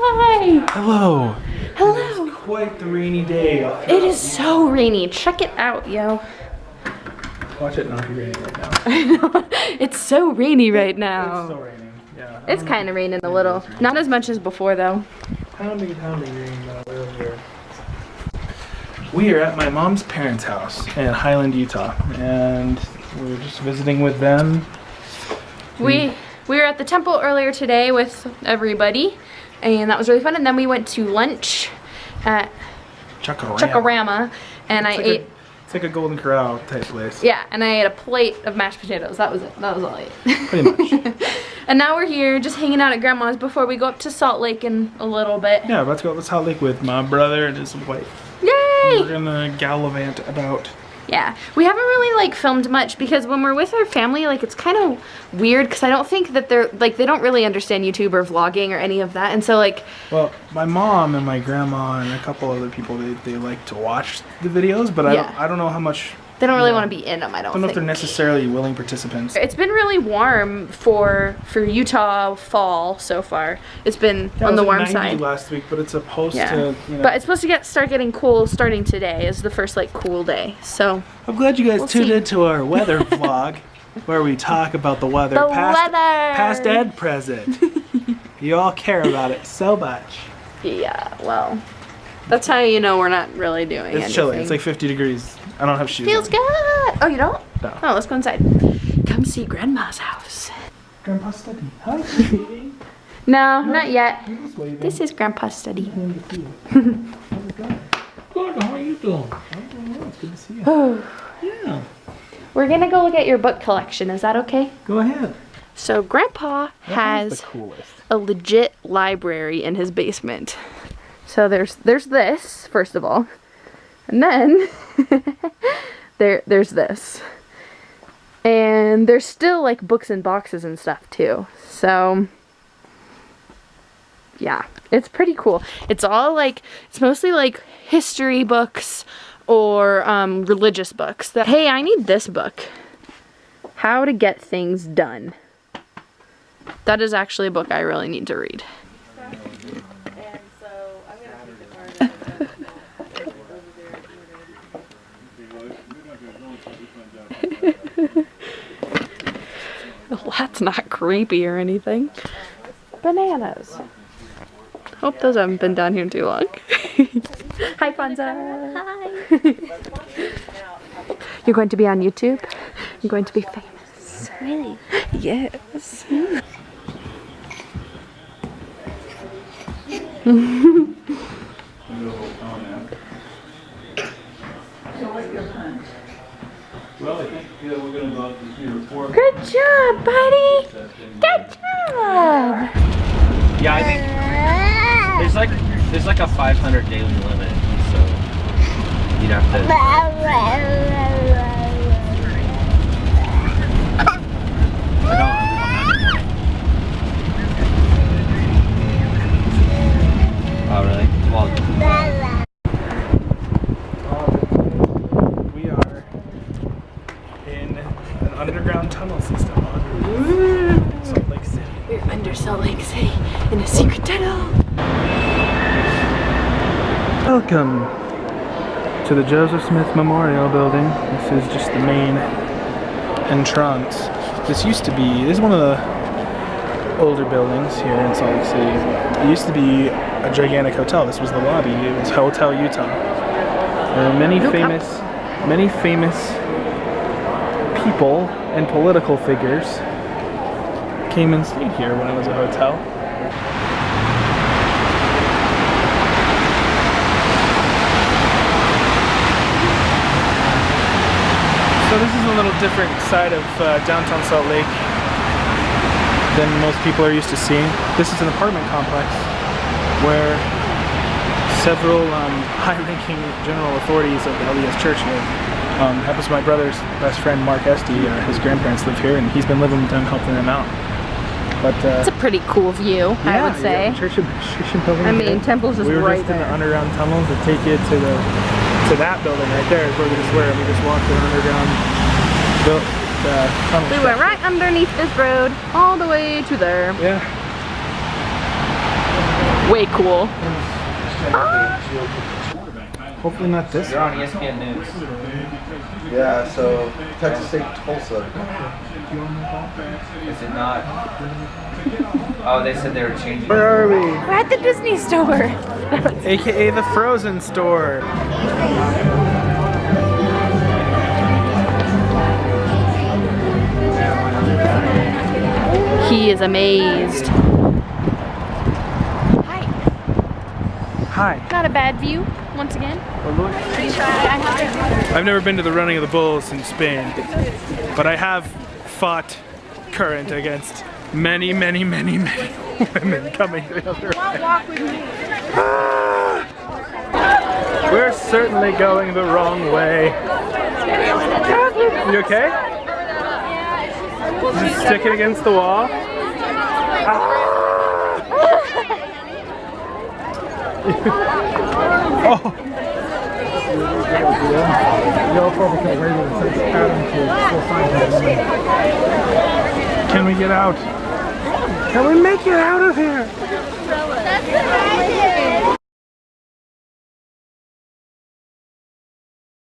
Hi! Hello. Hello! It's quite the rainy day. It is so rainy. Check it out, yo. Watch it not be raining right now. I know. It's so rainy right now. It's still raining, yeah. It's kind of raining a little. Not as much as before, though. Pounding rain here. We are at my mom's parents' house in Highland, Utah, and we're just visiting with them. We were at the temple earlier today with everybody, and that was really fun. And then we went to lunch at Chuck-A-Rama, and I ate. It's like a Golden Corral type place. Yeah, and I ate a plate of mashed potatoes. That was it. That was all I ate. Pretty much. And now we're here just hanging out at Grandma's before we go up to Salt Lake in a little bit. Yeah, let's go to Salt Lake with my brother and his wife. Yay! We're gonna gallivant about. Yeah, we haven't really like filmed much because when we're with our family, like it's kind of weird because I don't think that they're like, they don't really understand YouTube or vlogging or any of that. And so like, well, my mom and my grandma and a couple other people, they like to watch the videos, but I don't know how much. They don't really want to be in them, I don't know think. if they're necessarily willing participants. It's been really warm for Utah fall so far. It's been on the warm side. Last week, but it's supposed to, you know. But it's supposed to start getting cool starting today is the first like cool day. So I'm glad you guys tuned into our weather vlog where we talk about the weather. Past and present. You all care about it so much. Yeah, well, that's how you know we're not really doing anything. It's chilly. It's like 50 degrees. I don't have shoes. Feels good. Oh, you don't? No. Oh, let's go inside. Come see Grandma's house. Grandpa's study. Hi, sweetie. No, not yet. This is Grandpa's study. Good. How are you doing? I'm doing well. It's good to see you. Yeah. We're gonna go look at your book collection. Is that okay? Go ahead. So Grandpa has a legit library in his basement. So there's this, first of all. And then there's this. And there's still like books and boxes and stuff too. So yeah, it's pretty cool. It's all like, it's mostly like history books or religious books. Hey, I need this book. How to Get Things Done. That is actually a book I really need to read. Well, that's not creepy or anything. Bananas. Hope those haven't been down here too long. Hi, Fonza. Hi. You're going to be on YouTube? You're going to be famous. Really? Yes. Well, I think we're going to go out to see a report. Good job, buddy. Good job. Yeah, I think there's like a 500 daily limit, so you'd have to. Oh really? Well. We are in an underground tunnel system under Salt Lake City. We're under Salt Lake City in a secret tunnel. Welcome to the Joseph Smith Memorial Building. This is just the main entrance. This is one of the older buildings here in Salt Lake City. It used to be a gigantic hotel. This was the lobby. It was Hotel Utah. There are many famous people and political figures came and stayed here when it was a hotel. So this is a little different side of downtown Salt Lake than most people are used to seeing. This is an apartment complex where several high-ranking general authorities of the LDS Church live. That was my brother's best friend, Mark Esty. His grandparents live here, and he's been living with them, helping them out. But it's a pretty cool view, I would say. Church building. I mean, Temple's just right there. We were just in the underground tunnels that take you to that building right there. Is where we just were. We just walked the underground tunnel. We went right underneath this road, all the way to there. Yeah. Way cool. Hopefully not this. You're on ESPN News. Yeah, so Texas State Tulsa. Is it not? Oh, they said they were changing. Where are we? We're at the Disney store. AKA the Frozen store. He is amazed. Hi. Hi. Not a bad view, once again. I've never been to the Running of the Bulls in Spain, but I have fought current against many, many, many, many women coming the other way. Walk with me. We're certainly going the wrong way. You okay? Just stick it against the wall. Oh. Can we get out? Can we make it out of here?